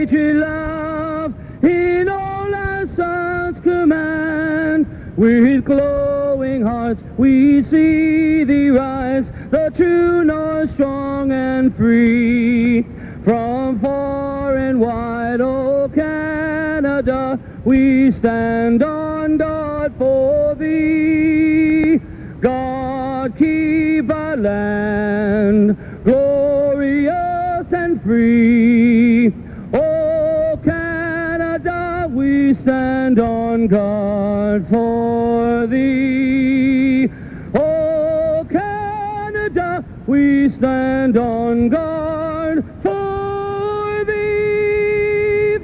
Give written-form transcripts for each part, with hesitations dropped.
patriot love in all our sons command. With glowing hearts we see thee rise, the true north strong and free. From far and wide, O Canada, we stand on guard for thee. God keep our land glorious and free. O Canada, we stand on guard for thee. O Canada, we stand on guard for thee.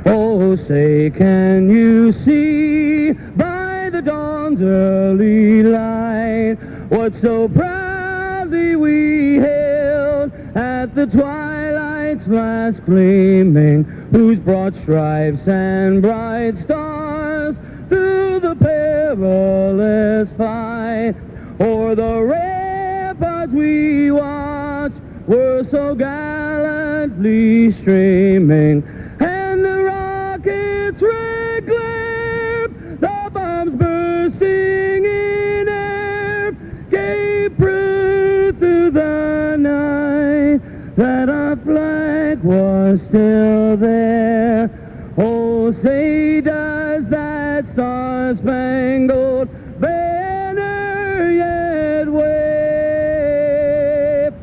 Oh, say, can you see by the dawn's early light what so proudly we hailed at the twilight's last gleaming, whose broad stripes and bright stars through the perilous fight o'er the ramparts we watched were so gallantly streaming, and the rockets' red glare, the bombs bursting in air, gave proof through the night that our flag was still there. Oh, say does that star-spangled banner yet wave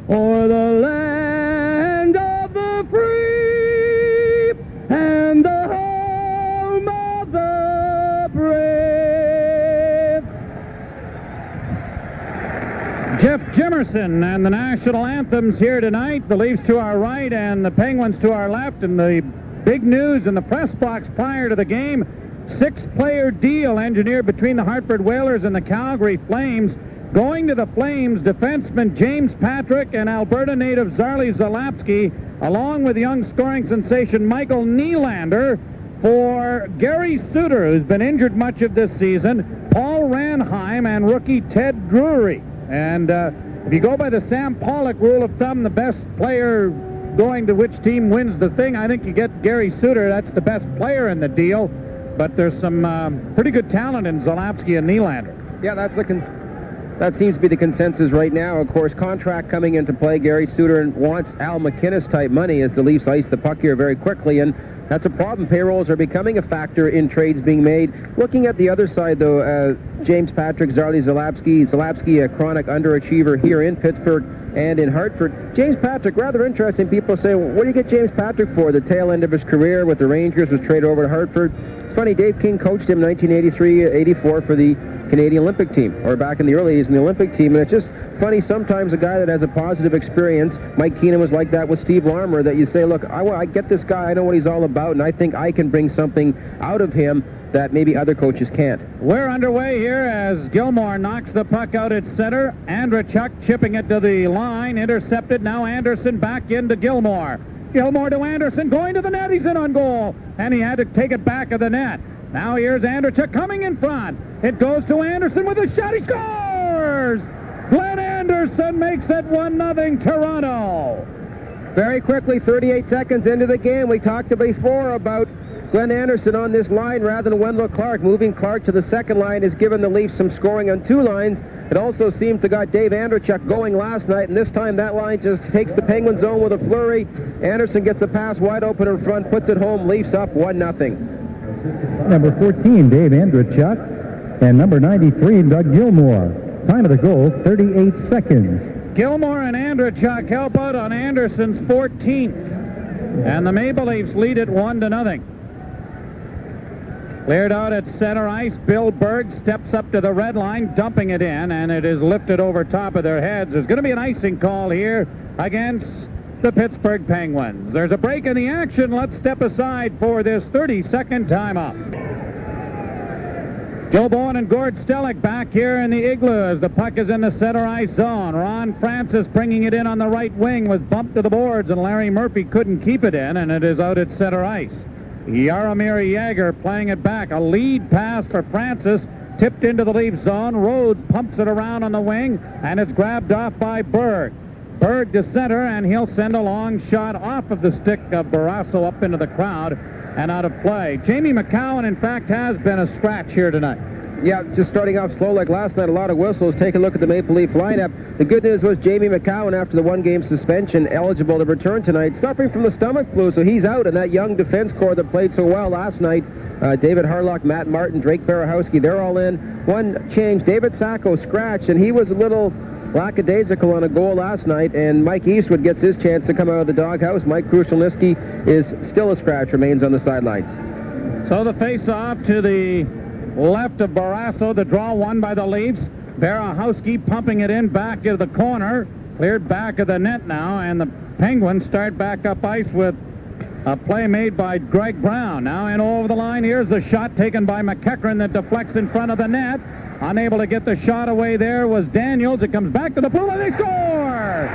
o'er the land of the free and the home of the brave? Jeff Jimerson and the national anthems here tonight. The Leafs to our right and the Penguins to our left. And the big news in the press box prior to the game, 6-player deal engineered between the Hartford Whalers and the Calgary Flames. Going to the Flames, defenseman James Patrick and Alberta native Zarli Zalapski, along with young scoring sensation Michael Nylander. For Gary Suter, who's been injured much of this season, Paul Ranheim and rookie Ted Drury. And if you go by the Sam Pollock rule of thumb, the best player going to which team wins the thing, I think you get Gary Suter. That's the best player in the deal. But there's some pretty good talent in Zalapski and Nylander. Yeah, that seems to be the consensus right now. Of course, contract coming into play. Gary Suter wants Al McInnes-type money as the Leafs ice the puck here very quickly, and that's a problem. Payrolls are becoming a factor in trades being made. Looking at the other side, though, James Patrick, Zarli Zalapski, a chronic underachiever here in Pittsburgh and in Hartford. James Patrick, rather interesting. People say, well, what do you get James Patrick for? The tail end of his career with the Rangers was traded over to Hartford. It's funny, Dave King coached him in 1983-84 for the Canadian Olympic team, or back in the early days in the Olympic team, and it's just funny sometimes a guy that has a positive experience. Mike Keenan was like that with Steve Larmer, that you say, look, I get this guy, I know what he's all about, and I think I can bring something out of him that maybe other coaches can't. We're underway here as Gilmore knocks the puck out at center. Andrechuk chipping it to the line, intercepted. Now Anderson back into Gilmore. Gilmore to Anderson, going to the net. He's in on goal, and he had to take it back of the net. Now here's Andrechuk coming in front. It goes to Anderson with a shot. He scores! Glenn Anderson makes it 1-0 Toronto. Very quickly, 38 seconds into the game, we talked before about Glenn Anderson on this line rather than Wendell Clark. Moving Clark to the second line has given the Leafs some scoring on two lines. It also seemed to got Dave Andrechuk going last night, and this time that line just takes the Penguin zone with a flurry. Anderson gets the pass wide open in front, puts it home, Leafs up 1-0. Number 14, Dave Andrechuk, and number 93, Doug Gilmore. Time of the goal, 38 seconds. Gilmore and Andrechuk help out on Anderson's 14th, and the Maple Leafs lead it 1-0. Cleared out at center ice. Bill Berg steps up to the red line, dumping it in, and it is lifted over top of their heads. There's going to be an icing call here against the Pittsburgh Penguins. There's a break in the action. Let's step aside for this 30-second timeout. Joe Bowen and Gord Stellick back here in the igloo as the puck is in the center ice zone. Ron Francis bringing it in on the right wing was bumped to the boards, and Larry Murphy couldn't keep it in, and it is out at center ice. Jaromir Jagr playing it back. A lead pass for Francis, tipped into the Leaf zone. Rhodes pumps it around on the wing, and it's grabbed off by Berg. Berg to center, and he'll send a long shot off of the stick of Barrasso up into the crowd and out of play. Jamie McCowan, in fact, has been a scratch here tonight. Yeah, just starting off slow like last night, a lot of whistles. Take a look at the Maple Leaf lineup. The good news was Jamie McCowan, after the one-game suspension, eligible to return tonight, suffering from the stomach flu, so he's out. And that young defense core that played so well last night, David Harlock, Matt Martin, Drake Barahowski, they're all in. One change, David Sacco scratched, and he was a little lackadaisical on a goal last night, and Mike Eastwood gets his chance to come out of the doghouse. Mike Krushelniski is still a scratch, remains on the sidelines. So the face-off to the left of Barrasso, the draw won by the Leafs. Barahowski pumping it in back into the corner, cleared back of the net now, and the Penguins start back up ice with a play made by Greg Brown. Now in over the line, here's the shot taken by McEachran that deflects in front of the net. Unable to get the shot away there was Daniels. It comes back to the blue line, they score!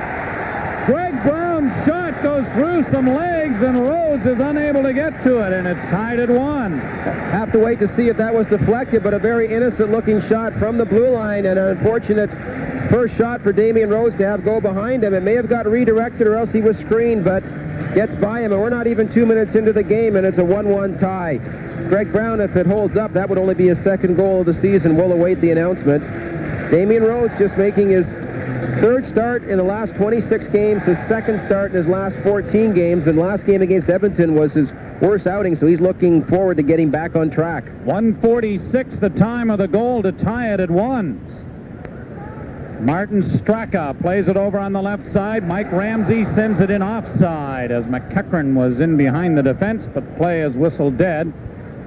Greg Brown's shot goes through some legs, and Rhodes is unable to get to it, and it's tied at 1. Have to wait to see if that was deflected, but a very innocent-looking shot from the blue line, and an unfortunate first shot for Damian Rhodes to have go behind him. It may have got redirected or else he was screened, but gets by him, and we're not even 2 minutes into the game, and it's a 1-1 tie. Greg Brown, if it holds up, that would only be his second goal of the season. We'll await the announcement. Damian Rhodes just making his third start in the last 26 games, his second start in his last 14 games, and last game against Edmonton was his worst outing, so he's looking forward to getting back on track. 1:46 the time of the goal to tie it at 1. Martin Straka plays it over on the left side. Mike Ramsey sends it in offside as McEachran was in behind the defense, but play is whistled dead,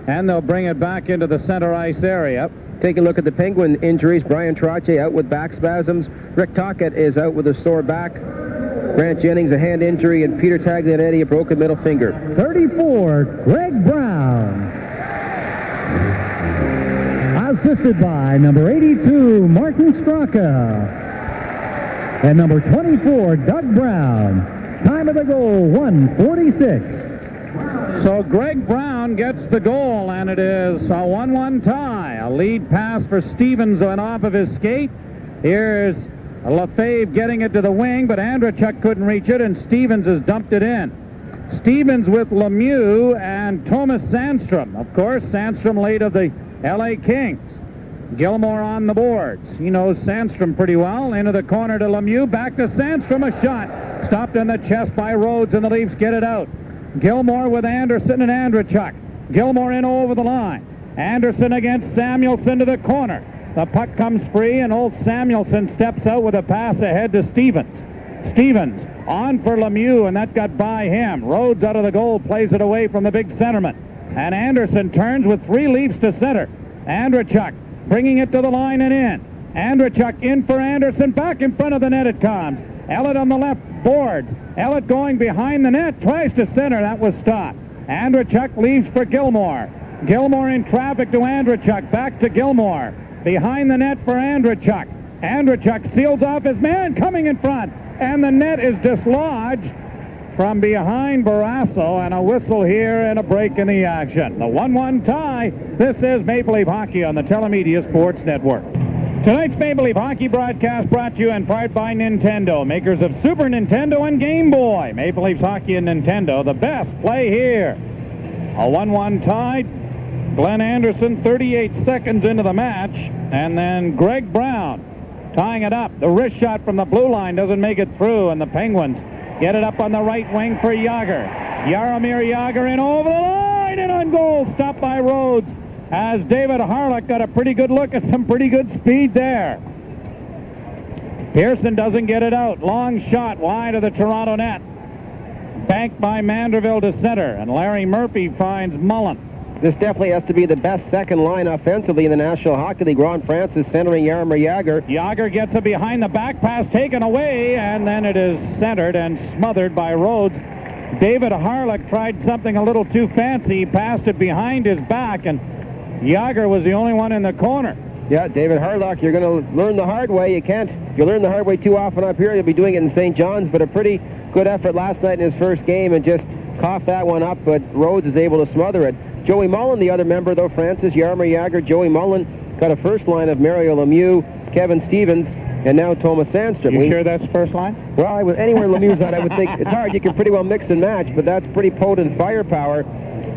and they'll bring it back into the center ice area. Taking a look at the Penguin injuries, Brian Trottier out with back spasms. Rick Tocchet is out with a sore back. Grant Jennings a hand injury, and Peter Taglianetti a broken middle finger. 34, Greg Brown. Assisted by number 82, Martin Straka. And number 24, Doug Brown. Time of the goal, 1:46. So Greg Brown gets the goal, and it is a 1-1 tie. A lead pass for Stevens went off of his skate. Here's Lefebvre getting it to the wing, but Andrechuk couldn't reach it, and Stevens has dumped it in. Stevens with Lemieux and Thomas Sandstrom. Of course, Sandstrom late of the L.A. Kings. Gilmore on the boards. He knows Sandstrom pretty well. Into the corner to Lemieux. Back to Sandstrom. A shot. Stopped in the chest by Rhodes, and the Leafs get it out. Gilmore with Anderson and Andrechuk. Gilmore in over the line. Anderson against Samuelson to the corner. The puck comes free, and old Samuelson steps out with a pass ahead to Stevens. Stevens on for Lemieux, and that got by him. Rhodes out of the goal, plays it away from the big centerman. And Anderson turns with 3 Leafs to center. Andrechuk bringing it to the line and in. Andrechuk in for Anderson. Back in front of the net it comes. Ellett on the left boards. Ellett going behind the net. Tries to center. That was stopped. Andrechuk leaves for Gilmore. Gilmore in traffic to Andrechuk. Back to Gilmore. Behind the net for Andrechuk. Andrechuk seals off his man coming in front. And the net is dislodged from behind Barrasso, and a whistle here and a break in the action. The 1-1 tie. This is Maple Leaf Hockey on the Telemedia Sports Network. Tonight's Maple Leaf Hockey broadcast brought to you in part by Nintendo, makers of Super Nintendo and Game Boy. Maple Leafs Hockey and Nintendo, the best play here. A 1-1 tie. Glenn Anderson 38 seconds into the match, and then Greg Brown tying it up. The wrist shot from the blue line doesn't make it through, and the Penguins get it up on the right wing for Jágr. Jaromir Jágr in over the line and on goal. Stopped by Rhodes as David Harlock got a pretty good look at some pretty good speed there. Pearson doesn't get it out. Long shot wide of the Toronto net. Banked by Manderville to center, and Larry Murphy finds Mullen. This definitely has to be the best second line offensively in the National Hockey League. Ron Francis centering Jaromir Jágr. Jágr gets it behind the back pass, taken away, and then it is centered and smothered by Rhodes. David Harlock tried something a little too fancy. He passed it behind his back, and Jágr was the only one in the corner. Yeah, David Harlock, you're going to learn the hard way. You learn the hard way too often up here. You'll be doing it in St. John's, but a pretty good effort last night in his first game, and just coughed that one up, but Rhodes is able to smother it. Joey Mullen, the other member, though, Francis, Jaromir Jágr, Joey Mullen, got a first line of Mario Lemieux, Kevin Stevens, and now Thomas Sandstrom. You sure that's first line? Well, anywhere Lemieux's at, I would think it's hard. You can pretty well mix and match, but that's pretty potent firepower.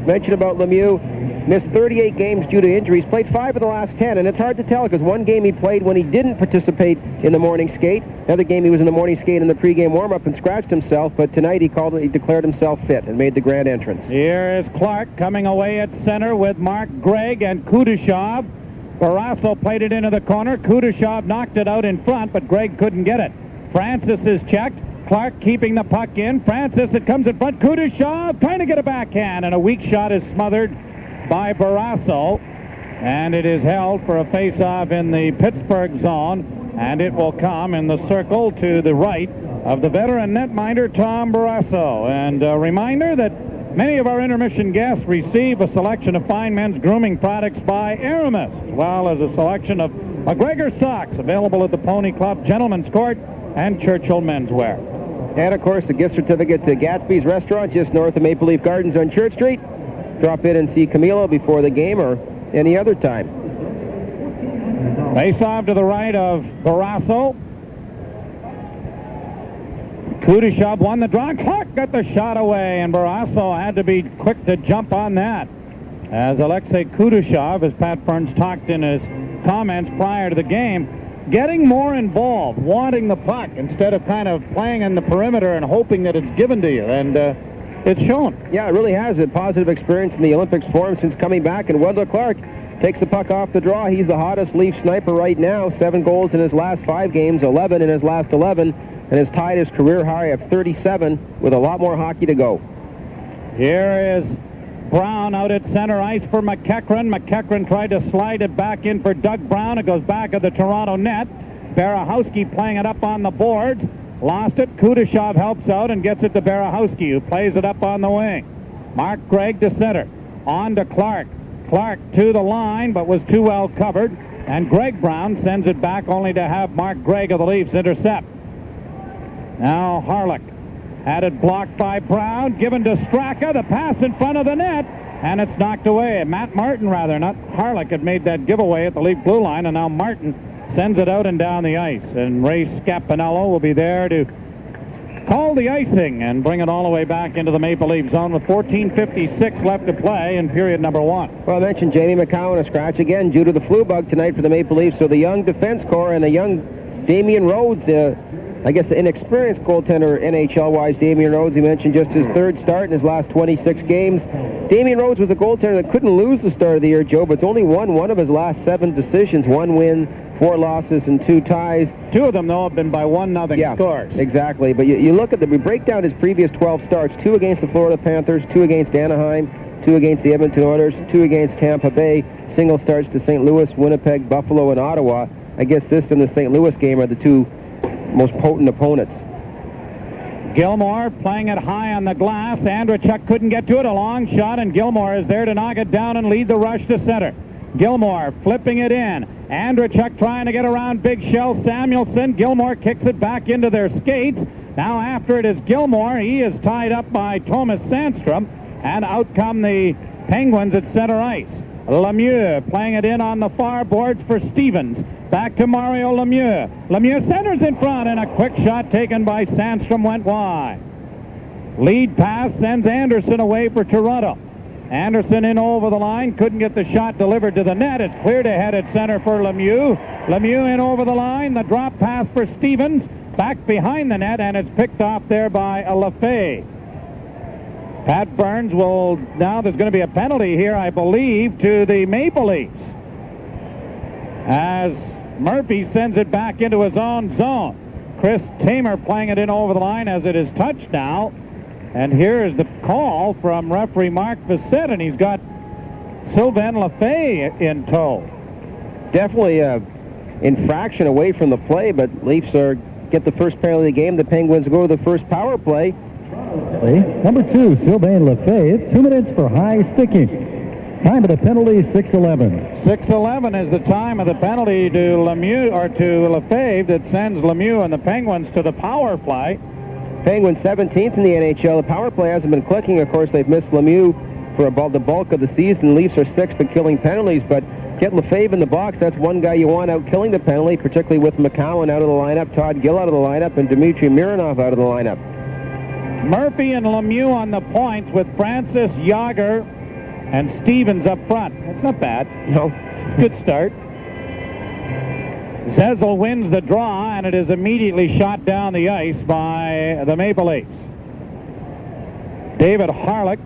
Mentioned about Lemieux, missed 38 games due to injuries, played 5 of the last 10, and it's hard to tell because one game he played when he didn't participate in the morning skate. Another game he was in the morning skate in the pregame warm-up and scratched himself, but tonight he declared himself fit and made the grand entrance. Here is Clark coming away at center with Mark Gregg and Kudashov. Barrasso played it into the corner. Kudashov knocked it out in front, but Gregg couldn't get it. Francis is checked. Clark keeping the puck in. Francis, it comes in front. Kudashov trying to get a backhand, and a weak shot is smothered by Barrasso, and it is held for a face-off in the Pittsburgh zone, and it will come in the circle to the right of the veteran netminder Tom Barrasso. And a reminder that many of our intermission guests receive a selection of fine men's grooming products by Aramis, as well as a selection of McGregor socks available at the Pony Club, Gentleman's Court, and Churchill Menswear. And, of course, a gift certificate to Gatsby's Restaurant just north of Maple Leaf Gardens on Church Street. Drop in and see Camilo before the game or any other time. Face-off to the right of Barrasso. Kudashov won the draw. Clark got the shot away, and Barrasso had to be quick to jump on that. As Alexei Kudashov, as Pat Burns talked in his comments prior to the game, getting more involved, wanting the puck instead of kind of playing in the perimeter and hoping that it's given to you. And it's shown. Yeah, it really has a positive experience in the Olympics for him since coming back. And Wendell Clark takes the puck off the draw. He's the hottest Leaf sniper right now. 7 goals in his last 5 games, 11 in his last 11, and has tied his career high of 37 with a lot more hockey to go. Here is Brown out at center ice for McEachran. McEachran tried to slide it back in for Doug Brown. It goes back of the Toronto net. Barahowski playing it up on the boards. Lost it. Kudashov helps out and gets it to Barahowski, who plays it up on the wing. Mark Gregg to center. On to Clark. Clark to the line, but was too well covered. And Greg Brown sends it back only to have Mark Gregg of the Leafs intercept. Now Harlech had it blocked by Brown, given to Straka, the pass in front of the net, and it's knocked away. Matt Martin, rather, not Harlech, had made that giveaway at the Leaf blue line, and now Martin sends it out and down the ice. And Ray Scapinello will be there to call the icing and bring it all the way back into the Maple Leaf zone with 14:56 left to play in period number 1. Well, I mentioned Jamie McCowan, a scratch again due to the flu bug tonight for the Maple Leafs. So the young defense core and a young Damian Rhodes, I guess the inexperienced goaltender NHL-wise, Damian Rhodes, he mentioned just his 3rd start in his last 26 games. Damian Rhodes was a goaltender that couldn't lose the start of the year, Joe, but only won one of his last 7 decisions, 1 win, 4 losses, and 2 ties. 2 of them, though, have been by 1-0 scores. Exactly. But you look at we break down his previous 12 starts, 2 against the Florida Panthers, 2 against Anaheim, 2 against the Edmonton Oilers, 2 against Tampa Bay, single starts to St. Louis, Winnipeg, Buffalo, and Ottawa. I guess this and the St. Louis game are the 2 most potent opponents. Gilmore playing it high on the glass. Andrechuk couldn't get to it. A long shot, and Gilmore is there to knock it down and lead the rush to center. Gilmore flipping it in. Andrechuk trying to get around Big Shell Samuelson. Gilmore kicks it back into their skates. Now after it is Gilmore. He is tied up by Thomas Sandstrom, and out come the Penguins at center ice. Lemieux playing it in on the far boards for Stevens. Back to Mario Lemieux. Lemieux centers in front, and a quick shot taken by Sandstrom went wide. Lead pass sends Anderson away for Toronto. Anderson in over the line, couldn't get the shot delivered to the net. It's cleared ahead at center for Lemieux. Lemieux in over the line, the drop pass for Stevens, back behind the net, and it's picked off there by Lefebvre. Pat Burns will, now there's going to be a penalty here, I believe, to the Maple Leafs, as Murphy sends it back into his own zone. Chris Tamer playing it in over the line as it is touched now. And here is the call from referee Mark Bissett, and he's got Sylvain Lefebvre in tow. Definitely an infraction away from the play, but Leafs get the first penalty of the game. The Penguins go to the first power play. Number 2, Sylvain Lefebvre, 2 minutes for high sticking. Time of the penalty, 6:11. 6:11 is the time of the penalty to Lemieux, or to Lefebvre, that sends Lemieux and the Penguins to the power play. Penguins 17th in the NHL. The power play hasn't been clicking. Of course, they've missed Lemieux for about the bulk of the season. Leafs are 6th at killing penalties, but Get Lefebvre in the box. That's one guy you want out killing the penalty, particularly with McCowan out of the lineup, Todd Gill out of the lineup, and Dmitry Mironov out of the lineup. Murphy and Lemieux on the points with Francis, Yager, and Stevens up front. That's not bad. No. Good start. Zezel wins the draw, and it is immediately shot down the ice by the Maple Leafs. David Harlech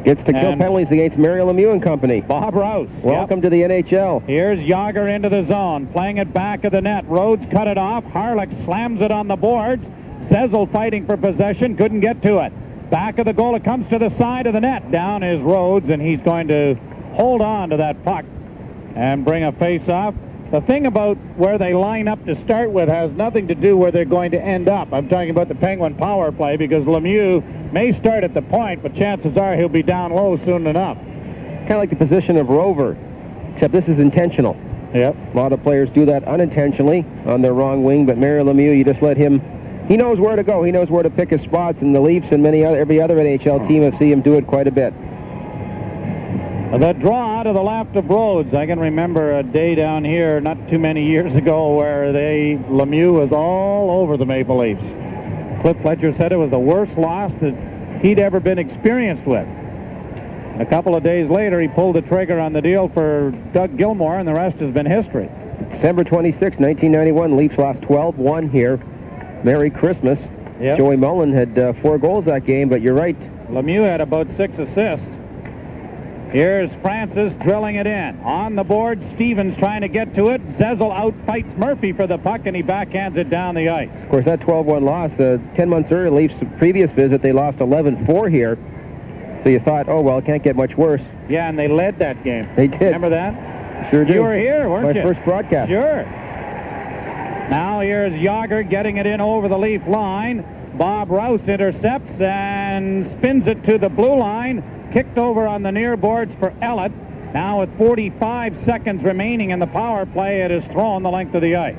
gets to kill penalties against Mario Lemieux and company. Bob Rouse. Welcome to the NHL. Here's Yager into the zone, playing it back of the net. Rhodes cut it off. Harlech slams it on the boards. Zezel fighting for possession, couldn't get to it. Back of the goal, it comes to the side of the net. Down is Rhodes, and he's going to hold on to that puck and bring a face-off. The thing about where they line up to start with has nothing to do where they're going to end up. I'm talking about the Penguin power play, because Lemieux may start at the point, but chances are he'll be down low soon enough. Kind of like the position of Rover, except this is intentional. Yep. A lot of players do that unintentionally on their wrong wing, but Mario Lemieux, you just let him. He knows where to go. He knows where to pick his spots, and the Leafs and every other NHL team have seen him do it quite a bit. The draw to the left of Rhodes. I can remember a day down here not too many years ago where Lemieux was all over the Maple Leafs. Cliff Fletcher said it was the worst loss that he'd ever been experienced with. A couple of days later, he pulled the trigger on the deal for Doug Gilmour, and the rest has been history. December 26, 1991, Leafs lost 12-1 here. Merry Christmas. Yep. Joey Mullen had 4 goals that game, but you're right. Lemieux had about 6 assists. Here's Francis drilling it in. On the board, Stevens trying to get to it. Zezel outfights Murphy for the puck, and he backhands it down the ice. Of course, that 12-1 loss, 10 months earlier, Leafs' previous visit, they lost 11-4 here. So you thought, oh, well, it can't get much worse. Yeah, and they led that game. They did. Remember that? Sure do. You were here, weren't you? My first broadcast. Sure. Now here's Yager getting it in over the Leaf line. Bob Rouse intercepts and spins it to the blue line. Kicked over on the near boards for Ellett. Now with 45 seconds remaining in the power play, it is thrown the length of the ice.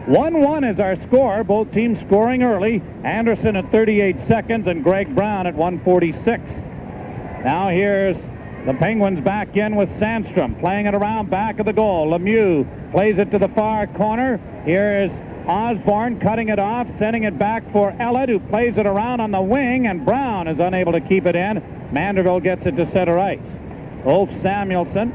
1-1 is our score. Both teams scoring early. Anderson at 38 seconds and Greg Brown at 1:46. Now here's the Penguins back in with Sandstrom playing it around back of the goal. Lemieux plays it to the far corner. Here's Osborne cutting it off, sending it back for Ellett, who plays it around on the wing, and Brown is unable to keep it in. Manderville gets it to center ice. Ulf Samuelsson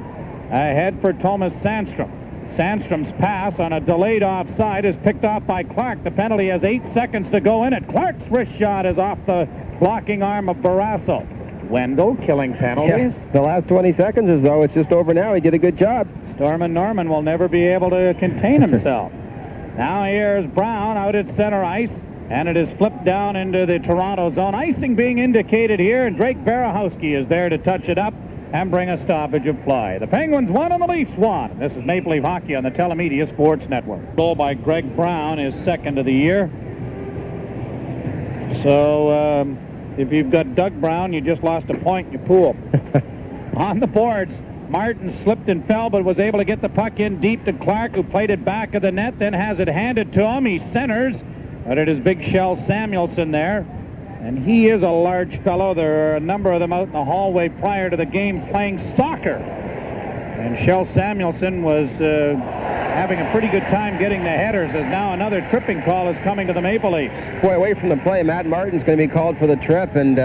ahead for Thomas Sandstrom. Sandstrom's pass on a delayed offside is picked off by Clark. The penalty has 8 seconds to go in it. Clark's wrist shot is off the blocking arm of Barrasso. Wendell killing penalties. Yeah, the last 20 seconds or so, it's just over now. He did a good job. Stormin Norman will never be able to contain himself. Now here's Brown out at center ice, and it is flipped down into the Toronto zone. Icing being indicated here, and Drake Barahowski is there to touch it up and bring a stoppage of play. The Penguins won and the Leafs won. This is Maple Leaf Hockey on the Telemedia Sports Network. Goal by Greg Brown is second of the year. So if you've got Doug Brown, you just lost a point in your pool. On the boards, Martin slipped and fell, but was able to get the puck in deep to Clark, who played it back of the net, then has it handed to him. He centers, but it is Big Shell Samuelsson there. And he is a large fellow. There are a number of them out in the hallway prior to the game playing soccer. And Shell Samuelsson was having a pretty good time getting the headers, as now another tripping call is coming to the Maple Leafs. Boy, away from the play, Matt Martin's going to be called for the trip, and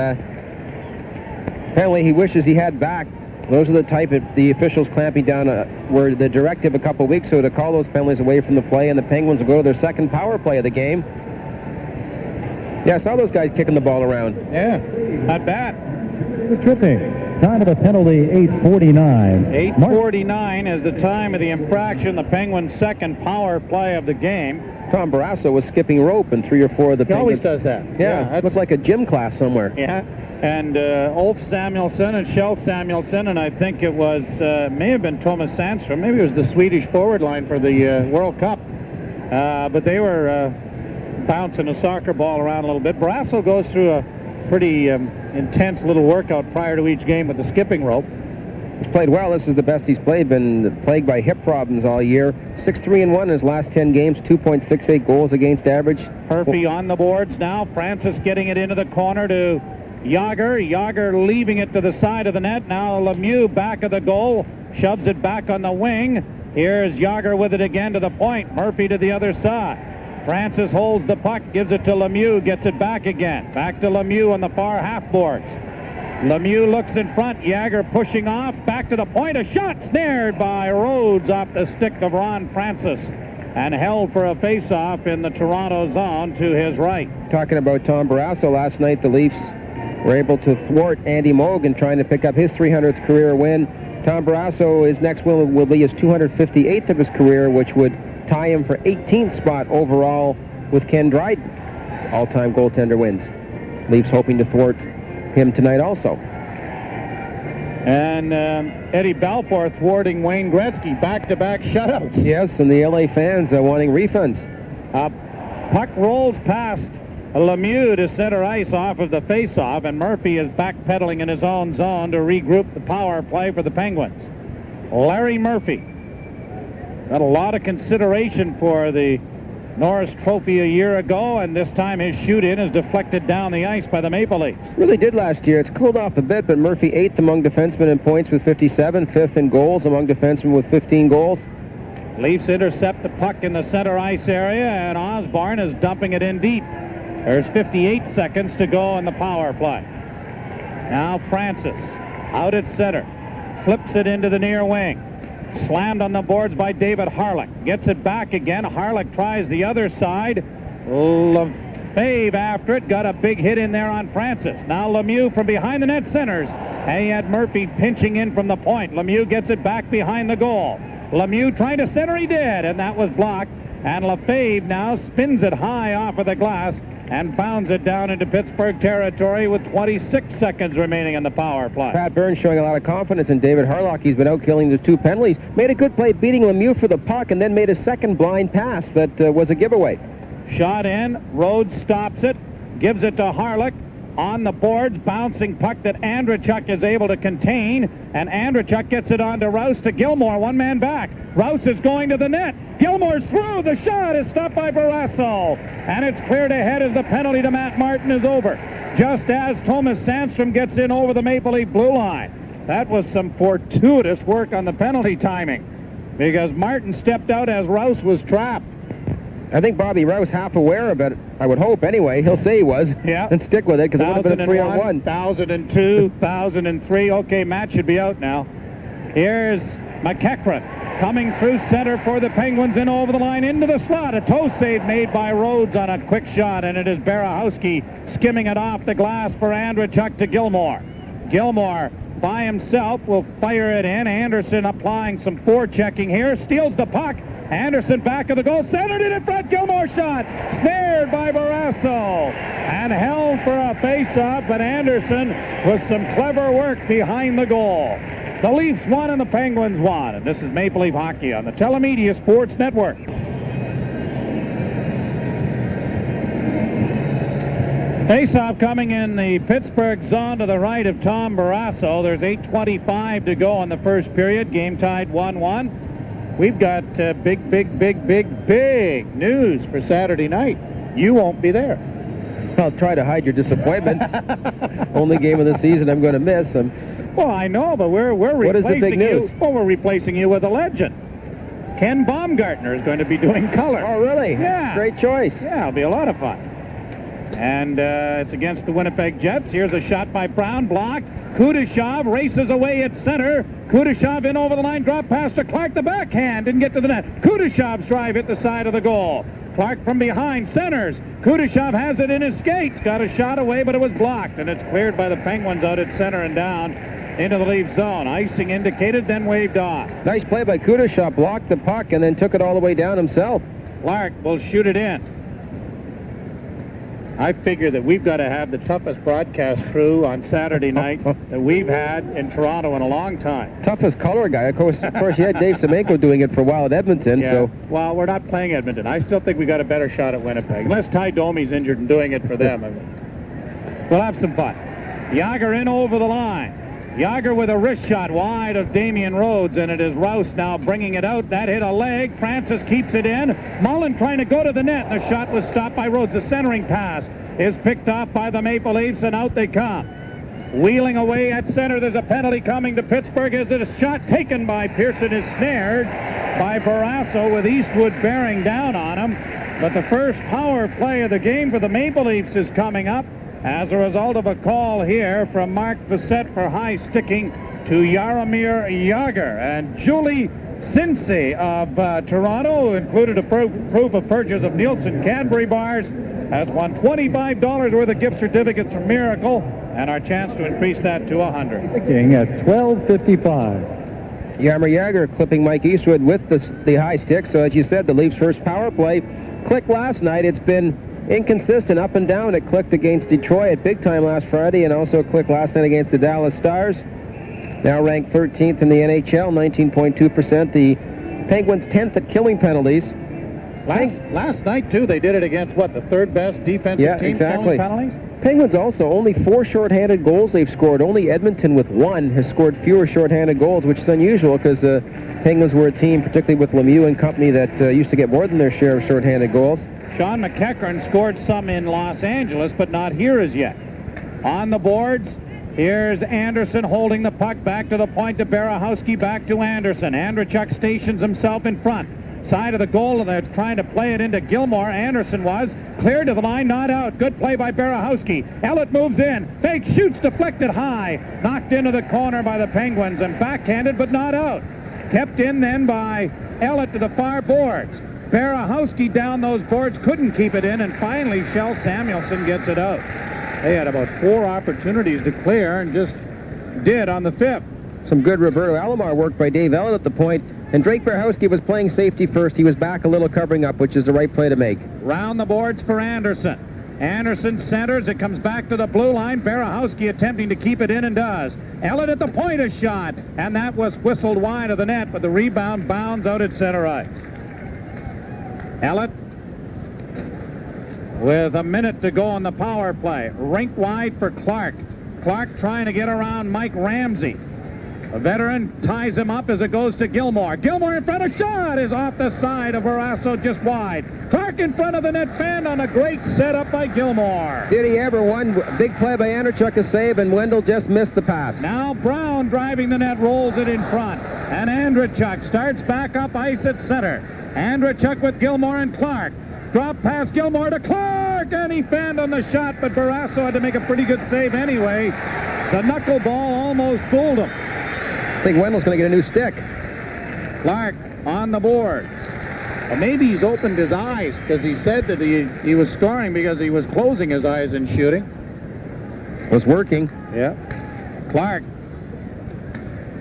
apparently he wishes he had back. Those are the type of the officials clamping down were the directive a couple weeks ago to call those penalties away from the play, and the Penguins will go to their second power play of the game. Yeah, I saw those guys kicking the ball around. Yeah, not bad. Tripping. Time of the penalty, 8:49. 8:49 is the time of the infraction, the Penguins' second power play of the game. Tom Barrasso was skipping rope in 3 or 4 of the Penguins. He always does that. Yeah, it looked like a gym class somewhere. Yeah, and Ulf Samuelsson and Shell Samuelsson, and I think it was, may have been Thomas Sandstrom, maybe it was the Swedish forward line for the World Cup, but they were bouncing a soccer ball around a little bit. Barrasso goes through a pretty intense little workout prior to each game with the skipping rope. He's played well. This is the best he's played. Been plagued by hip problems all year. 6-3-1 in his last 10 games. 2.68 goals against average. Murphy on the boards now. Francis getting it into the corner to Yager. Yager leaving it to the side of the net. Now Lemieux back of the goal. shoves it back on the wing. Here's Yager with it again to the point. Murphy to the other side. Francis holds the puck, gives it to Lemieux, gets it back again. Back to Lemieux on the far half boards. Lemieux looks in front. Yager pushing off. Back to the point. A shot snared by Rhodes off the stick of Ron Francis and held for a face-off in the Toronto zone to his right. Talking about Tom Barrasso last night, the Leafs were able to thwart Andy Mogan trying to pick up his 300th career win. Tom Barrasso, his next win will be his 258th of his career, which would tie him for 18th spot overall with Ken Dryden. All-time goaltender wins. Leafs hoping to thwart him tonight also. And Eddie Balfour thwarting Wayne Gretzky. Back-to-back shutouts. Yes, and the LA fans are wanting refunds. Puck rolls past Lemieux to center ice off of the face-off, and Murphy is backpedaling in his own zone to regroup the power play for the Penguins. Larry Murphy got a lot of consideration for the Norris Trophy a year ago, and this time his shoot-in is deflected down the ice by the Maple Leafs. Really did last year. It's cooled off a bit, but Murphy 8th among defensemen in points with 57, 5th in goals among defensemen with 15 goals. Leafs intercept the puck in the center ice area, and Osborne is dumping it in deep. There's 58 seconds to go in the power play. Now Francis, out at center, flips it into the near wing. Slammed on the boards by David Harlech. Gets it back again. Harlech tries the other side. Lefebvre after it. Got a big hit in there on Francis. Now Lemieux from behind the net centers. And he had Murphy pinching in from the point. Lemieux gets it back behind the goal. Lemieux trying to center. He did, and that was blocked. And Lefebvre now spins it high off of the glass and bounds it down into Pittsburgh territory with 26 seconds remaining in the power play. Pat Burns showing a lot of confidence in David Harlock. He's been out killing the 2 penalties. Made a good play beating Lemieux for the puck and then made a second blind pass that was a giveaway. Shot in. Rhodes stops it. Gives it to Harlech. On the boards, bouncing puck that Andrechuk is able to contain, and Andrechuk gets it on to Rouse to Gilmore, one man back. Rouse is going to the net. Gilmore's through. The shot is stopped by Barrasso, and it's cleared ahead as the penalty to Matt Martin is over, just as Thomas Sandstrom gets in over the Maple Leaf blue line. That was some fortuitous work on the penalty timing, because Martin stepped out as Rouse was trapped. I think Bobby Rouse half aware of it, I would hope anyway. He'll say he was. Yeah. And stick with it, because it would have been a 3-on-1. 1002, 1003. Okay, Matt should be out now. Here's McEachran coming through center for the Penguins, in over the line into the slot. A toe save made by Rhodes on a quick shot, and it is Barahowski skimming it off the glass for Andrechuk to Gilmore. Gilmore by himself will fire it in. Anderson applying some forechecking here, steals the puck. Anderson back of the goal, centered it in front. Gilmore shot snared by Barrasso and held for a face-off, but Anderson with some clever work behind the goal. The Leafs won and the Penguins won, and this is Maple Leaf Hockey on the Telemedia Sports Network. Face-off coming in the Pittsburgh zone to the right of Tom Barrasso. There's 8:25 to go in the first period. Game tied 1-1. We've got big news for Saturday night. You won't be there. I'll try to hide your disappointment. Only game of the season I'm going to miss. Well, I know, but we're replacing What is the big news? you. Well, we're replacing you with a legend. Ken Baumgartner is going to be doing color. Oh, really? Yeah. Great choice. Yeah, it'll be a lot of fun. And it's against the Winnipeg Jets. Here's a shot by Brown, blocked. Kudashov races away at center. Kudashov in over the line, drop pass to Clark, the backhand, didn't get to the net. Kudashov's drive hit the side of the goal. Clark from behind, centers. Kudashov has it in his skates, got a shot away, but it was blocked, and it's cleared by the Penguins out at center and down into the Leaf zone. Icing indicated, then waved off. Nice play by Kudashov, blocked the puck and then took it all the way down himself. Clark will shoot it in. I figure that we've got to have the toughest broadcast crew on Saturday night that we've had in Toronto in a long time. Toughest color guy. Of course, you had Dave Semenko doing it for a while at Edmonton. Yeah. So. Well, we're not playing Edmonton. I still think we got a better shot at Winnipeg. Unless Ty Domi's injured and doing it for them. We'll have some fun. Yager in over the line. Yager with a wrist shot wide of Damian Rhodes, and it is Rouse now bringing it out. That hit a leg. Francis keeps it in. Mullen trying to go to the net. The shot was stopped by Rhodes. The centering pass is picked off by the Maple Leafs, and out they come. Wheeling away at center. There's a penalty coming to Pittsburgh as it is shot taken by Pearson is snared by Barrasso with Eastwood bearing down on him. But the first power play of the game for the Maple Leafs is coming up as a result of a call here from Mark Bissett for high sticking to Jaromir Jagr. And Julie Cincy of Toronto, who included a proof of purchase of Nielsen Cadbury bars, has won $25 worth of gift certificates from Miracle, and our chance to increase that to $100. Sticking at 12:55. Jaromir Jagr clipping Mike Eastwood with the high stick. So as you said, the Leafs' first power play clicked last night. It's been inconsistent, up and down. It clicked against Detroit at big time last Friday, and also clicked last night against the Dallas Stars. Now ranked 13th in the NHL, 19.2%. The Penguins 10th at killing penalties. Last night, too, they did it against, what, the third best defensive team exactly. killing penalties? Penguins also only 4 shorthanded goals they've scored. Only Edmonton with 1 has scored fewer shorthanded goals, which is unusual because the Penguins were a team, particularly with Lemieux and company, that used to get more than their share of shorthanded goals. Sean McEachern scored some in Los Angeles, but not here as yet. On the boards, here's Anderson holding the puck back to the point to Berehowski, back to Anderson. Andrechuk stations himself in front. Side of the goal, and they're trying to play it into Gilmore. Anderson was cleared to the line, not out. Good play by Berehowski. Ellett moves in. Fake shoots, deflected high. Knocked into the corner by the Penguins and backhanded, but not out. Kept in then by Ellett to the far boards. Berehowski down those boards, couldn't keep it in, and finally Shel Samuelson gets it out. They had about 4 opportunities to clear and just did on the 5th. Some good Roberto Alomar work by Dave Ellett at the point, and Drake Berehowski was playing safety first. He was back a little covering up, which is the right play to make. Round the boards for Anderson. Anderson centers. It comes back to the blue line. Berehowski attempting to keep it in and does. Ellett at the point a shot, and that was whistled wide of the net, but the rebound bounds out at center ice. Ellett with a minute to go on the power play. Rink wide for Clark. Clark trying to get around Mike Ramsey. A veteran ties him up as it goes to Gilmore. Gilmore in front, a shot is off the side of Barrasso, just wide. Clark in front of the net fan on a great setup by Gilmore. Did he ever? One big play by Andrechuk, a save, and Wendell just missed the pass. Now Brown driving the net, rolls it in front. And Andrechuk starts back up ice at center. Andrechuk with Gilmore and Clark. Drop past Gilmore to Clark, and he fanned on the shot, but Barrasso had to make a pretty good save anyway. The knuckleball almost fooled him. I think Wendell's going to get a new stick. Clark on the boards. Well, maybe he's opened his eyes, because he said that he was scoring because he was closing his eyes and shooting. Was working. Yeah. Clark.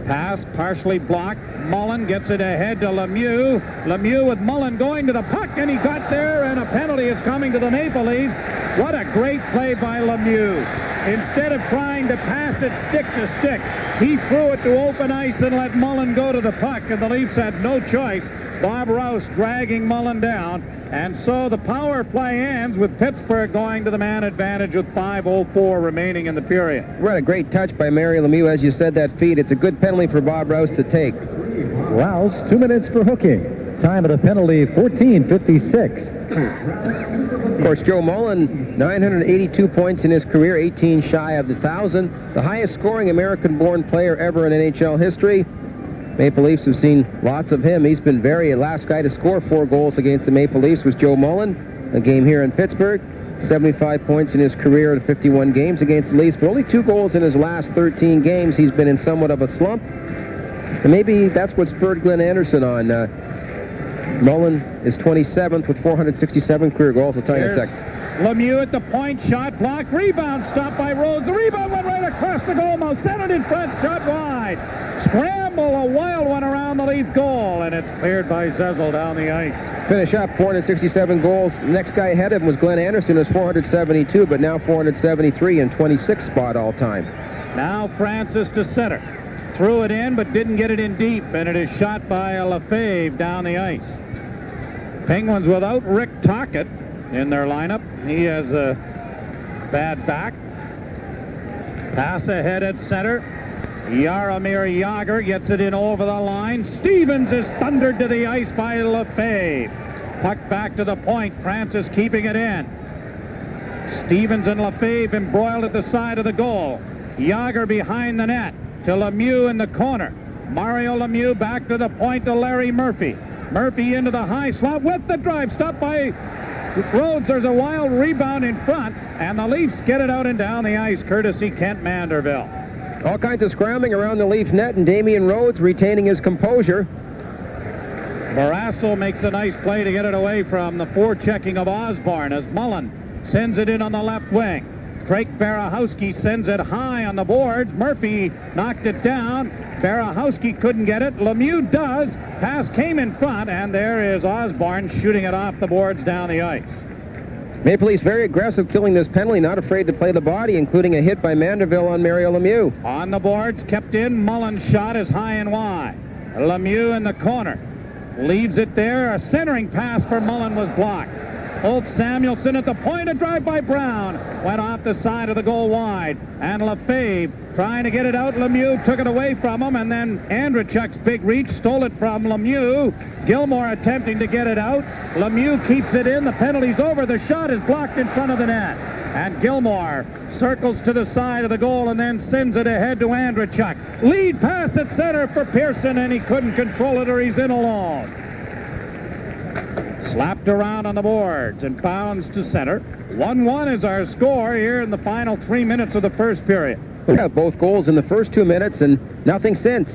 Pass partially blocked. Mullen gets it ahead to Lemieux. Lemieux with Mullen going to the puck, and he got there, and a penalty is coming to the Maple Leafs. What a great play by Lemieux. Instead of trying to pass it stick to stick, he threw it to open ice and let Mullen go to the puck, and the Leafs had no choice. Bob Rouse dragging Mullen down, and so the power play ends with Pittsburgh going to the man advantage with 5:04 remaining in the period. What a great touch by Mary Lemieux, as you said, that feed. It's a good penalty for Bob Rouse to take. Rouse, 2 minutes for hooking. Time of the penalty, 14:56. Of course, Joe Mullen, 982 points in his career, 18 shy of the 1,000. The highest scoring American-born player ever in NHL history. Maple Leafs have seen lots of him. He's been last guy to score 4 goals against the Maple Leafs was Joe Mullen, a game here in Pittsburgh. 75 points in his career in 51 games against the Leafs, but only 2 goals in his last 13 games. He's been in somewhat of a slump, and maybe that's what spurred Glenn Anderson on. Mullen is 27th with 467 career goals. I'll tell you in a second. Lemieux at the point, shot blocked, rebound stopped by Rose. The rebound went right across the goal mouth, centered in front, shot wide. Scramble, a wild one around the Leaf goal, and it's cleared by Zezel down the ice. Finish up, 467 goals. The next guy ahead of him was Glenn Anderson, who's 472, but now 473 and 26th spot all time. Now Francis to center. Threw it in, but didn't get it in deep, and it is shot by Lefebvre down the ice. Penguins without Rick Tocchet in their lineup. He has a bad back. Pass ahead at center. Jaromir Jagr gets it in over the line. Stevens is thundered to the ice by Lefebvre. Puck back to the point. Francis keeping it in. Stevens and Lefebvre embroiled at the side of the goal. Yager behind the net to Lemieux in the corner. Mario Lemieux back to the point to Larry Murphy. Murphy into the high slot with the drive. Stopped by Rhodes. There's a wild rebound in front, and the Leafs get it out and down the ice, courtesy Kent Manderville. All kinds of scrambling around the Leaf net, and Damian Rhodes retaining his composure. Barrasso makes a nice play to get it away from the forechecking of Osborne as Mullen sends it in on the left wing. Drake Barahowski sends it high on the boards. Murphy knocked it down. Barahowski couldn't get it. Lemieux does. Pass came in front, and there is Osborne shooting it off the boards down the ice. Maple Leafs very aggressive, killing this penalty, not afraid to play the body, including a hit by Manderville on Mario Lemieux. On the boards, kept in. Mullen's shot is high and wide. Lemieux in the corner. Leaves it there. A centering pass for Mullen was blocked. Ulf Samuelsson at the point. A drive by Brown. Went off the side of the goal wide. And Lefebvre trying to get it out. Lemieux took it away from him. And then Andrechuk's big reach stole it from Lemieux. Gilmore attempting to get it out. Lemieux keeps it in. The penalty's over. The shot is blocked in front of the net. And Gilmore circles to the side of the goal and then sends it ahead to Andrechuk. Lead pass at center for Pearson, and he couldn't control it or he's in alone. Slapped around on the boards and bounds to center. 1-1 is our score here in the final 3 minutes of the first period. Yeah, both goals in the first 2 minutes and nothing since.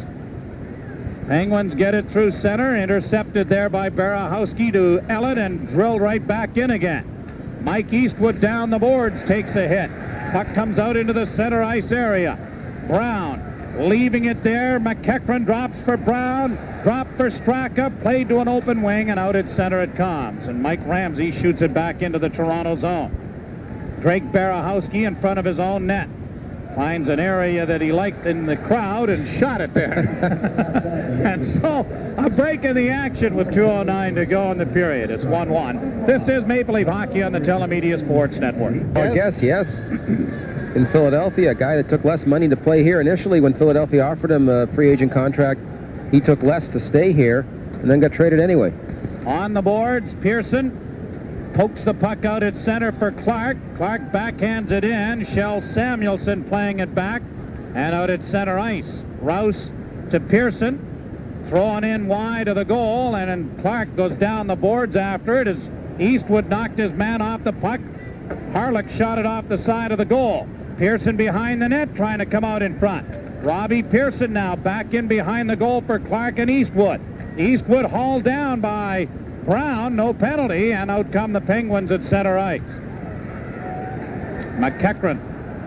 Penguins get it through center, intercepted there by Barahowski to Ellett and drilled right back in again. Mike Eastwood down the boards takes a hit. Puck comes out into the center ice area. Brown leaving it there. McEachran drops for Brown. Drop for Straka. Played to an open wing, and out at center it comes. And Mike Ramsey shoots it back into the Toronto zone. Drake Barahowski in front of his own net. Finds an area that he liked in the crowd and shot it there. And so a break in the action with 2:09 to go in the period. It's 1-1. This is Maple Leaf Hockey on the Telemedia Sports Network. I guess, yes. In Philadelphia, a guy that took less money to play here. Initially, when Philadelphia offered him a free agent contract, he took less to stay here and then got traded anyway. On the boards, Pearson pokes the puck out at center for Clark. Clark backhands it in. Shell Samuelsson playing it back. And out at center ice, Rouse to Pearson. Throwing in wide of the goal, and then Clark goes down the boards after it as Eastwood knocked his man off the puck. Harlech shot it off the side of the goal. Pearson behind the net trying to come out in front. Robbie Pearson now back in behind the goal for Clark and Eastwood. Eastwood hauled down by Brown, no penalty, and out come the Penguins at center ice. McEachran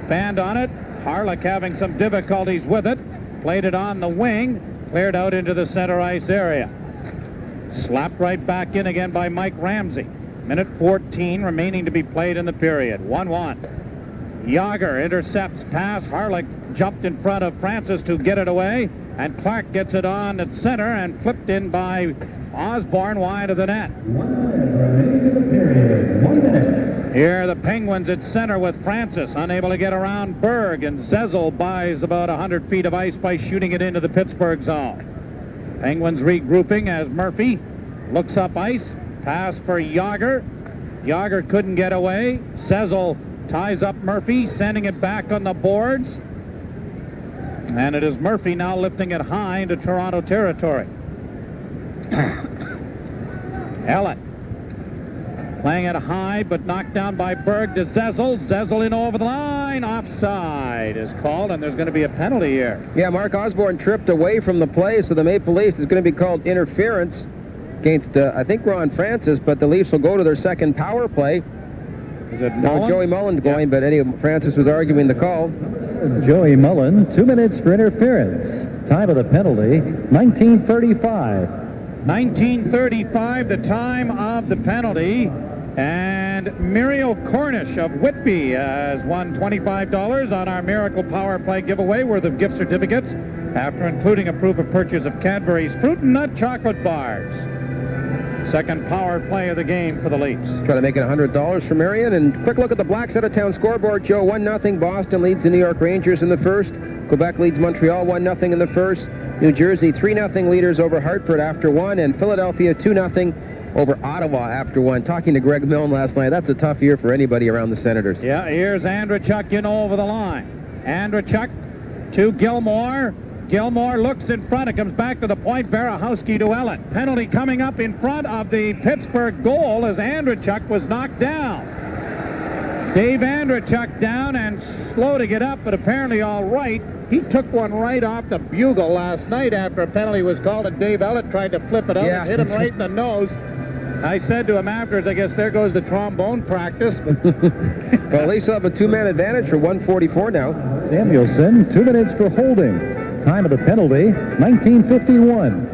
fanned on it. Harlech having some difficulties with it. Played it on the wing. Cleared out into the center ice area. Slapped right back in again by Mike Ramsey. Minute 14 remaining to be played in the period. 1-1. Yager intercepts pass. Harlech jumped in front of Francis to get it away. And Clark gets it on at center and flipped in by Osborne wide of the net. 1 minute. Here the Penguins at center with Francis unable to get around Berg, and Zezel buys about 100 feet of ice by shooting it into the Pittsburgh zone. Penguins regrouping as Murphy looks up ice. Pass for Yager. Yager couldn't get away. Zezel ties up Murphy, sending it back on the boards. And it is Murphy now lifting it high into Toronto territory. Ellett playing it high, but knocked down by Berg to Zezel. Zezel in over the line. Offside is called, and there's going to be a penalty here. Yeah, Mark Osborne tripped away from the play, so the Maple Leafs is going to be called interference against, I think, Ron Francis, but the Leafs will go to their second power play. Is it No, Mullen? Joey Mullen going, but anyway, Francis was arguing the call. Joey Mullen, 2 minutes for interference. Time of the penalty, 19:35. 19:35, the time of the penalty. And Muriel Cornish of Whitby has won $25 on our Miracle Power Play giveaway worth of gift certificates after including a proof of purchase of Cadbury's Fruit and Nut Chocolate Bars. Second power play of the game for the Leafs. Try to make it $100 for Marion. And quick look at the Black Side of Town scoreboard, Joe. 1-0. Boston leads the New York Rangers in the first. Quebec leads Montreal 1-0 in the first. New Jersey 3-0 leaders over Hartford after one. And Philadelphia 2-0 over Ottawa after one. Talking to Greg Milne last night, that's a tough year for anybody around the Senators. Yeah, here's Andrechuk in over the line. Andrechuk to Gilmore. Gilmore looks in front. It comes back to the point. Barahowski to Ellett. Penalty coming up in front of the Pittsburgh goal as Andrechuk was knocked down. Dave Andrechuk down and slow to get up, but apparently all right. He took one right off the bugle last night after a penalty was called, and Dave Ellett tried to flip it out and hit him right in the nose. I said to him afterwards, I guess there goes the trombone practice. Well, at least they'll have a two-man advantage for 1:44 now. Samuelson, 2 minutes for holding. Time of the penalty, 19:51.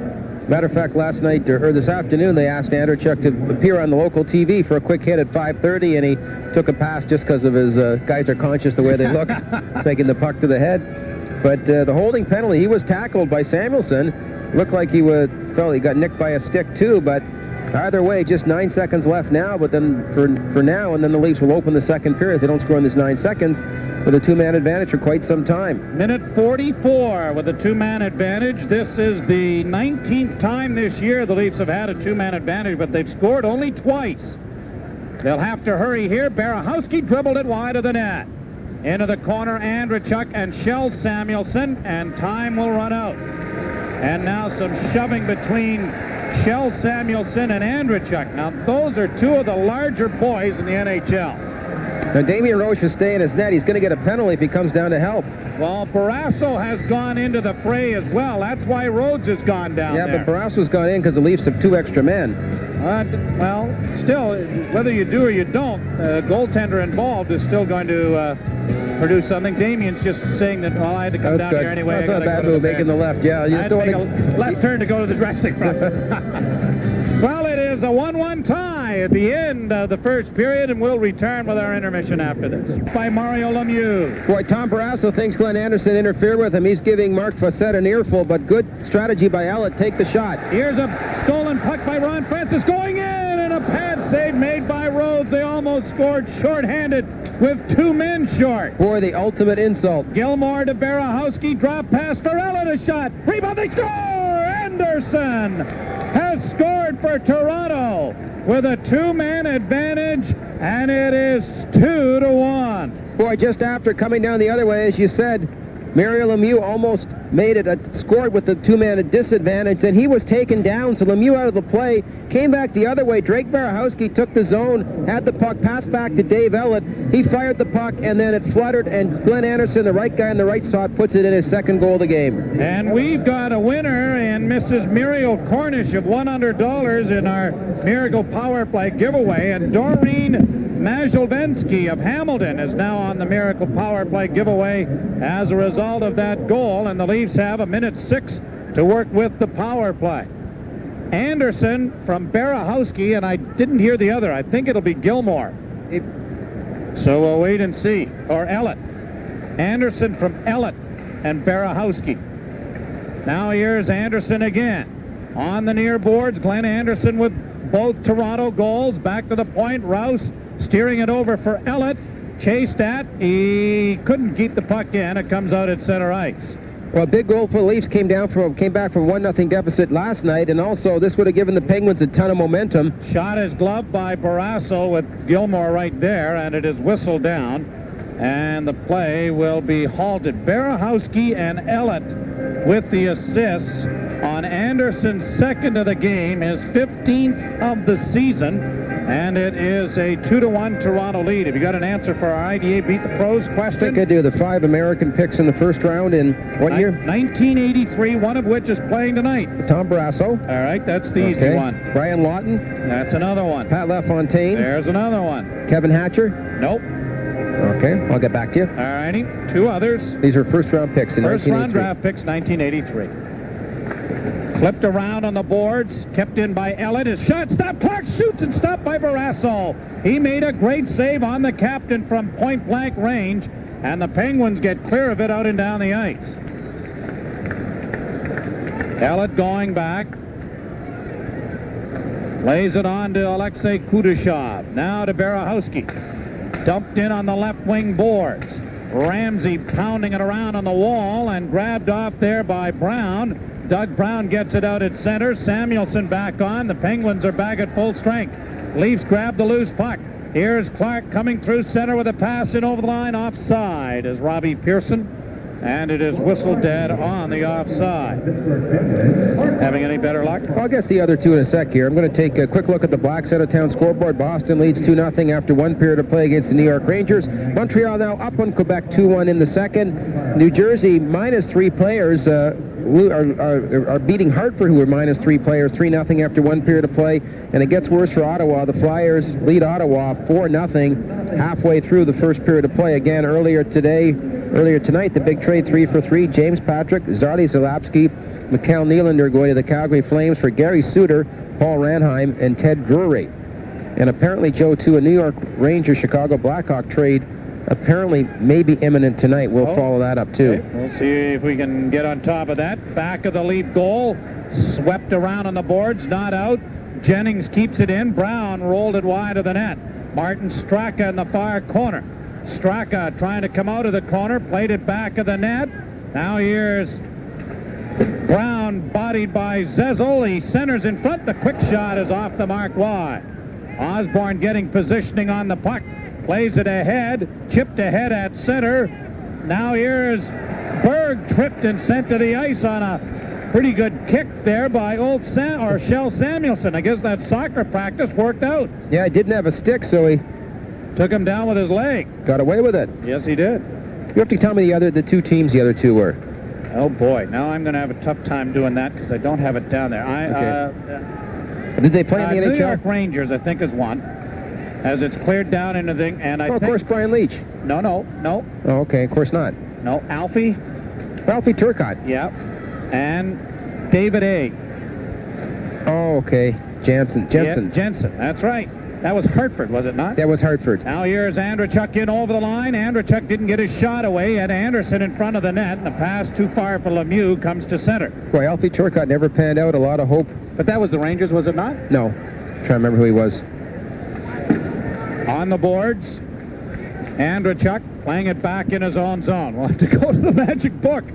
Matter of fact, last night, or this afternoon, they asked Andrechuk to appear on the local TV for a quick hit at 5:30, and he took a pass just because of his guys are conscious the way they look, taking the puck to the head. But the holding penalty, he was tackled by Samuelson. Looked like he got nicked by a stick too, but either way, just 9 seconds left now. But then for now, and then the Leafs will open the second period. If they don't score in this 9 seconds, with a two-man advantage for quite some time. Minute 44 with a two-man advantage. This is the 19th time this year the Leafs have had a two-man advantage, but they've scored only twice. They'll have to hurry here. Barahowski dribbled it wide of the net. Into the corner, Andrechuk and Shell Samuelson, and time will run out. And now some shoving between Shell Samuelson and Andrechuk. Now, those are two of the larger boys in the NHL. Now, Damien Roche is staying his net. He's going to get a penalty if he comes down to help. Well, Barrasso has gone into the fray as well. That's why Rhodes has gone down there. Yeah, but Barrasso's gone in because the Leafs have 2 extra men. Well, still, whether you do or you don't, a goaltender involved is still going to produce something. Damien's just saying that, well, I had to come down here anyway. That's not a bad move, making the left. Yeah, you I had to make a left turn to go to the dressing room. Well, it is a 1-1 tie at the end of the first period, and we'll return with our intermission after this. By Mario Lemieux. Boy, Tom Barrasso thinks Glenn Anderson interfered with him. He's giving Mark Facette an earful, but good strategy by Ellett. Take the shot. Here's a stolen puck by Ron Francis going in, and a pad save made by Rhodes. They almost scored shorthanded with 2 men short. Boy, the ultimate insult. Gilmore to Barahowski, drop pass for Ellett, a shot. Rebound, they score! Anderson has scored for Toronto with a 2-man advantage, and it is 2-1. Boy, just after coming down the other way, as you said, Mario Lemieux almost made it, scored with the 2-man disadvantage. Then he was taken down, so Lemieux out of the play, came back the other way. Drake Barahowski took the zone, had the puck, passed back to Dave Ellett. He fired the puck, and then it fluttered, and Glenn Anderson, the right guy in the right spot, puts it in his second goal of the game. And we've got a winner in Mrs. Muriel Cornish of $100 in our Miracle Power Play giveaway, and Doreen Mazulvensky of Hamilton is now on the Miracle Power Play giveaway as a result of that goal, and the Leafs have 1:06 to work with the power play. Anderson from Barahowski, and I didn't hear the other. I think it'll be Gilmore. So we'll wait and see. Or Ellett. Anderson from Ellett and Barahowski. Now here's Anderson again. On the near boards, Glenn Anderson with both Toronto goals. Back to the point. Rouse steering it over for Ellett. Chased at. He couldn't keep the puck in. It comes out at center ice. Well, a big goal for the Leafs came back from 1-0 deficit last night, and also this would have given the Penguins a ton of momentum. Shot is gloved by Barrasso with Gilmore right there, and it is whistled down, and the play will be halted. Barahowski and Ellett with the assists on Anderson's second of the game, his 15th of the season, and it is a 2-1 Toronto lead. Have you got an answer for our IDA Beat the Pros question? I think I do. The 5 American picks in the first round in what year? 1983, one of which is playing tonight. Tom Barrasso. All right, that's the easy one. Brian Lawton. That's another one. Pat LaFontaine. There's another one. Kevin Hatcher. Nope. Okay, I'll get back to you. All righty, 2 others. These are first-round picks in 1983. First-round draft picks, 1983. Flipped around on the boards, kept in by Ellett. His shot stopped. Clark shoots and stopped by Barrasso. He made a great save on the captain from point-blank range, and the Penguins get clear of it out and down the ice. Ellett going back. Lays it on to Alexei Kudashov. Now to Barahowski. Dumped in on the left wing boards. Ramsey pounding it around on the wall and grabbed off there by Brown. Doug Brown gets it out at center. Samuelson back on. The Penguins are back at full strength. Leafs grab the loose puck. Here's Clark coming through center with a pass in over the line. Offside is Robbie Pearson. And it is whistled dead on the offside. Having any better luck? Well, I'll guess the other two in a sec here. I'm going to take a quick look at the Black side of town scoreboard. Boston leads 2-0 after 1 period of play against the New York Rangers. Montreal now up on Quebec 2-1 in the second. New Jersey -3 players are beating Hartford, who are -3 players, 3-0 after 1 period of play. And it gets worse for Ottawa. The Flyers lead Ottawa 4-0 halfway through the first period of play. Again, earlier tonight, the big trade 3 for 3. James Patrick, Zardy Zalapski, Mikhail Nylander going to the Calgary Flames for Gary Suter, Paul Ranheim, and Ted Drury. And apparently, Joe, too, a New York Rangers Chicago Blackhawk trade apparently may be imminent tonight. We'll follow that up, too. Okay. We'll see if we can get on top of that. Back of the lead goal. Swept around on the boards, not out. Jennings keeps it in. Brown rolled it wide of the net. Martin Straka in the far corner. Straka trying to come out of the corner, played it back of the net. Now here's Brown, bodied by Zezel. He centers in front. The quick shot is off the mark wide. Osborne getting positioning on the puck. Plays it ahead, chipped ahead at center. Now here's Berg, tripped and sent to the ice on a pretty good kick there by Shell Samuelson. I guess that soccer practice worked out. Yeah, he didn't have a stick, so he took him down with his leg. Got away with it. Yes, he did. You have to tell me the two teams the other two were. Oh, boy. Now I'm going to have a tough time doing that because I don't have it down there. Did they play in the NHL? New York Rangers, I think, is one. As it's cleared down into the... And I think... of course, Brian Leach. No. Oh, okay. Of course not. No, Alfie Turcotte. Yeah. And David A. Oh, okay. Jensen. Yeah, Jensen, that's right. That was Hartford, was it not? That was Hartford. Now here's Andrechuk in over the line. Andrechuk didn't get his shot away. Had Anderson in front of the net, and the pass too far for Lemieux comes to center. Boy, Alfie Turcotte never panned out. A lot of hope. But that was the Rangers, was it not? No. I'm trying to remember who he was. On the boards, Andrechuk playing it back in his own zone. We'll have to go to the magic book.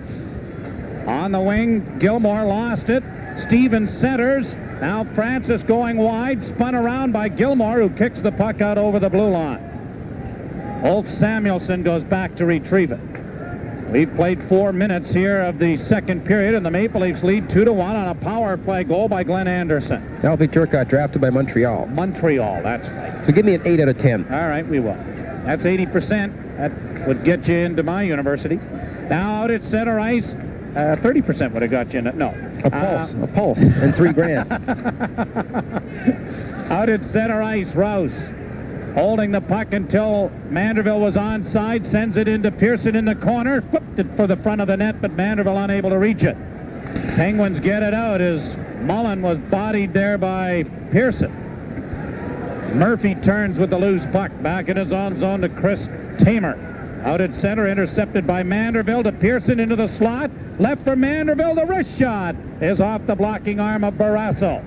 On the wing, Gilmore lost it. Stevens centers. Now Francis going wide, spun around by Gilmore, who kicks the puck out over the blue line. Ulf Samuelson goes back to retrieve it. We've played 4 minutes here of the second period, and the Maple Leafs lead 2-1 on a power play goal by Glenn Anderson. Alfie Turcotte drafted by Montreal. Montreal, that's right. So give me an 8 out of 10. All right, we will. That's 80%. That would get you into my university. Now out at center ice, 30% would have got you in it. No. A pulse, and $3,000. Out at center ice, Rouse holding the puck until Manderville was onside, sends it into Pearson in the corner, flipped it for the front of the net, but Manderville unable to reach it. Penguins get it out as Mullen was bodied there by Pearson. Murphy turns with the loose puck back in his own zone to Chris Tamer. Out at center, intercepted by Manderville to Pearson into the slot. Left for Manderville, the wrist shot is off the blocking arm of Barrasso.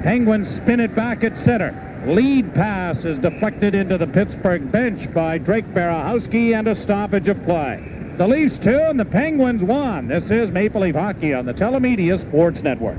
Penguins spin it back at center. Lead pass is deflected into the Pittsburgh bench by Drake Barahowski and a stoppage of play. The Leafs 2 and the Penguins 1. This is Maple Leaf Hockey on the Telemedia Sports Network.